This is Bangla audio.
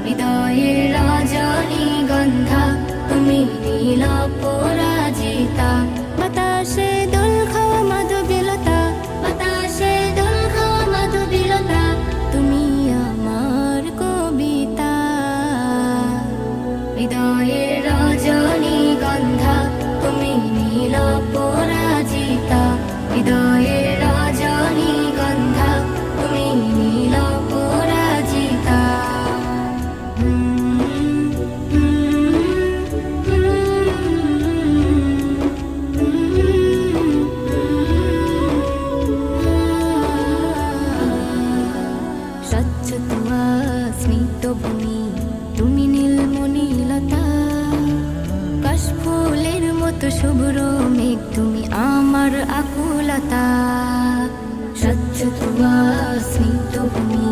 হৃদয়ের রজনীগন্ধা তুমি নীল পরাজিতা। বাতাসে দোল খাওয়া মাধবীলতা, বাতাসে দোল খাওয়া মাধবীলতা, তুমি আমার কবিতা। হৃদয়ের রজনীগন্ধা তুমি নীল পরাজিতা। হৃদয়ের রজনীগন্ধা তুমি নীল পরাজিতা। স্বচ্ছ তুয়া স্মিত ভূমি তুমি নীলমণিলতা। কাশফুলের মতো শুভ্র মেঘ তুমি আমার আকুলতা। স্বচ্ছ তুয়া স্মিত ভূমি